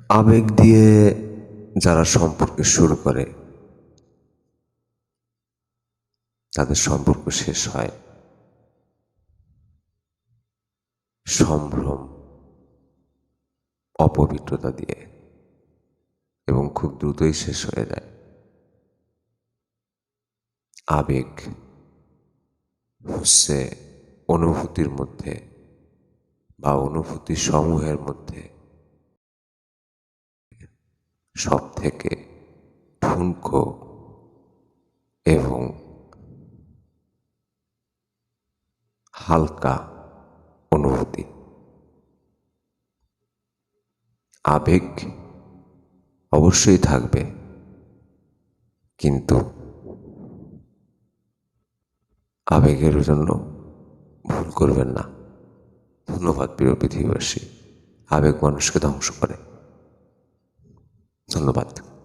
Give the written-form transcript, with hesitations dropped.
আবেগ দিয়ে যারা সম্পর্ক শুরু করে তাদের সম্পর্ক শেষ হয় সম্ভ্রম, অপবিত্রতা দিয়ে, এবং খুব দ্রুতই শেষ হয়ে যায়। আবেগ হচ্ছে অনুভূতির মধ্যে বা অনুভূতি সমূহের মধ্যে সব থেকে ঠুনকো এবং হালকা অনুভূতি। আবেগ অবশ্যই থাকবে, কিন্তু আবেগের জন্য ভুল করবেন না। ধন্যবাদ প্রিয় পৃথিবীবাসী। আবেগ মানুষকে ধ্বংস করে। ধন্যবাদ।